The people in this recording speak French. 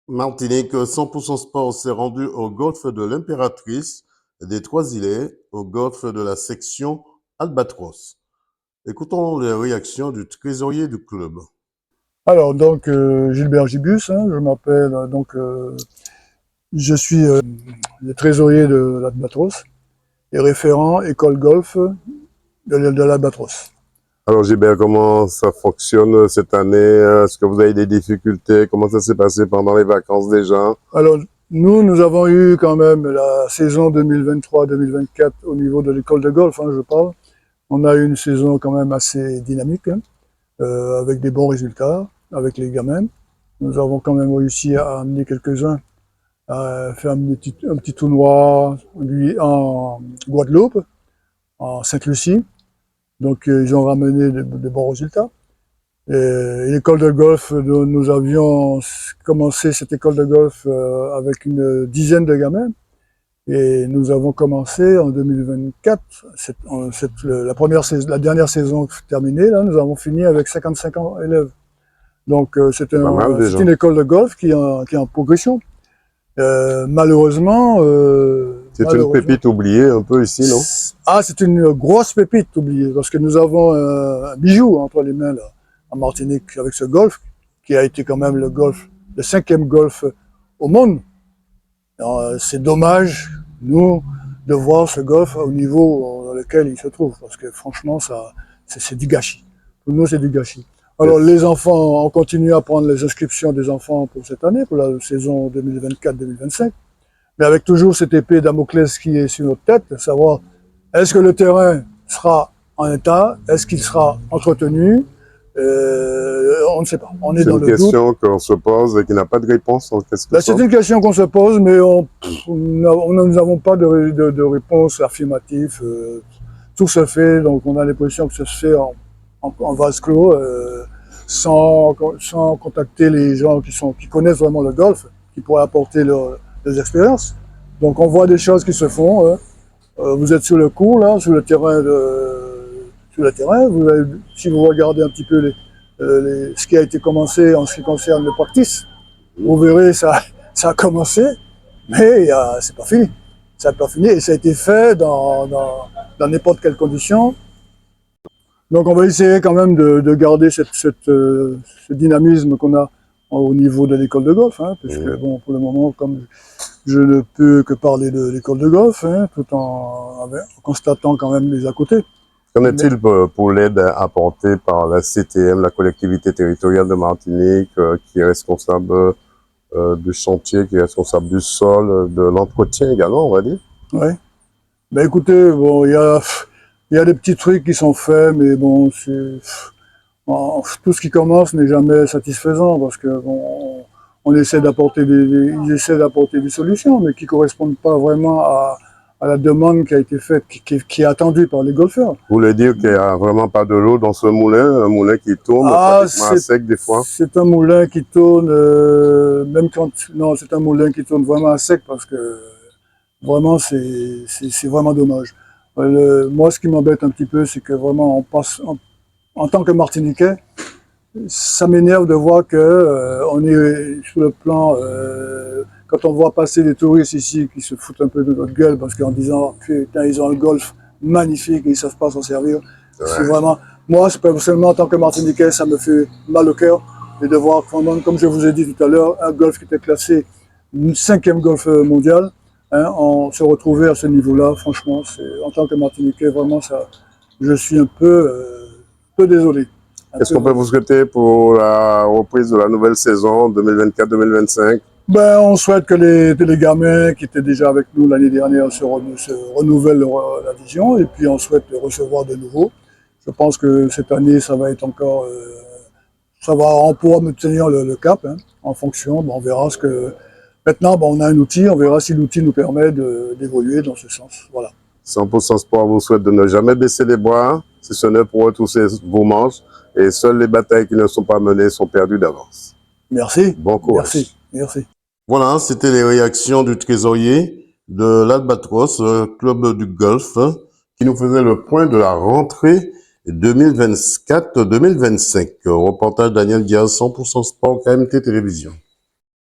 Martinique 100% Sport s'est rendu au golfe de l'Impératrice des Trois-Îlets, au golfe de la section Albatros. Écoutons les réactions du trésorier du club. Alors donc Gilbert Gibus, je m'appelle je suis le trésorier de l'Albatros et référent école golf de l'Albatros. Alors Gilbert, comment ça fonctionne cette année? Est-ce que vous avez des difficultés? Comment ça s'est passé pendant les vacances déjà? Alors nous avons eu quand même la saison 2023-2024 au niveau de l'école de golf, je parle. On a eu une saison quand même assez dynamique, avec des bons résultats, avec les gamins. Nous avons quand même réussi à amener quelques-uns à faire un petit tournoi en Guadeloupe, en Sainte-Lucie. Donc ils ont ramené de bons résultats. Et l'école de golf, nous avions commencé cette école de golf avec une dizaine de gamins. Et nous avons commencé en 2024, la dernière saison terminée, là, nous avons fini avec 55 élèves. Donc c'est une école de golf qui est en progression. Malheureusement... c'est une pépite oubliée un peu ici, non? Ah, c'est une grosse pépite oubliée, parce que nous avons un bijou entre les mains, là, en Martinique, avec ce golf, qui a été quand même le 5e golf au monde. C'est dommage, nous, de voir ce golf au niveau dans lequel il se trouve, parce que franchement, c'est du gâchis. Pour nous, c'est du gâchis. Alors, les enfants, on continue à prendre les inscriptions des enfants pour cette année, pour la saison 2024-2025, mais avec toujours cette épée Damoclès qui est sur notre tête, de savoir, est-ce que le terrain sera en état, est-ce qu'il sera entretenu, on ne sait pas. On est dans le doute. C'est une question qu'on se pose et qui n'a pas de réponse en quelque sorte. C'est une question qu'on se pose, mais nous n'avons pas de réponse affirmative. Tout se fait, donc on a l'impression que ça se fait en vase clos, sans contacter les gens qui connaissent vraiment le golf, qui pourraient apporter leurs expériences. Donc on voit des choses qui se font. Vous êtes sur le cours, là, sur le terrain. Si vous regardez un petit peu ce qui a été commencé en ce qui concerne le practice, vous verrez, ça a commencé, mais c'est pas fini. Ça n'a pas fini et ça a été fait dans n'importe quelle condition. Donc on va essayer quand même de garder ce dynamisme qu'on a au niveau de l'école de golf, puisque bon, pour le moment, comme je ne peux que parler de l'école de golf, tout en constatant quand même les à côté. Qu'en est-il pour l'aide apportée par la CTM, la collectivité territoriale de Martinique, qui est responsable du chantier, qui est responsable du sol, de l'entretien également, on va dire? Oui. Ben écoutez, bon, il y a des petits trucs qui sont faits, mais bon, tout ce qui commence n'est jamais satisfaisant, parce que bon, ils essaient d'apporter des solutions, mais qui correspondent pas vraiment à la demande qui a été faite, qui est attendue par les golfeurs. Vous voulez dire qu'il n'y a vraiment pas de l'eau dans ce moulin, un moulin qui tourne pratiquement à sec des fois? C'est un moulin qui tourne, non, c'est un moulin qui tourne vraiment à sec, parce que vraiment, c'est vraiment dommage. Moi, ce qui m'embête un petit peu, c'est que vraiment, en tant que Martiniquais, ça m'énerve de voir que on est sur le plan, quand on voit passer des touristes ici qui se foutent un peu de notre gueule parce qu'en disant putain, ils ont un golf magnifique et ils savent pas s'en servir. C'est vraiment, moi, personnellement, en tant que Martiniquais, ça me fait mal au cœur de voir, comme je vous ai dit tout à l'heure, un golf qui était classé 5e golf mondial, on se retrouvait à ce niveau-là. Franchement, en tant que Martiniquais, vraiment, je suis un peu désolé. Qu'est-ce qu'on peut vous souhaiter pour la reprise de la nouvelle saison 2024-2025? Ben, on souhaite que les gamins qui étaient déjà avec nous l'année dernière se renouvellent la vision, et puis on souhaite recevoir de nouveau. Je pense que cette année, ça va être encore... on pourra maintenir le cap, en fonction. Ben, on verra ce que... Maintenant, ben, on a un outil, on verra si l'outil nous permet d'évoluer dans ce sens. Voilà. 100% Sport vous souhaite de ne jamais baisser les bras, si ce n'est pour retrousser vos manches. Et seules les batailles qui ne sont pas menées sont perdues d'avance. Merci. Bon courage. Merci. Voilà, c'était les réactions du trésorier de l'Albatros, club du golf, qui nous faisait le point de la rentrée 2024-2025. Reportage Daniel Diaz, 100% Sport, KMT Télévision.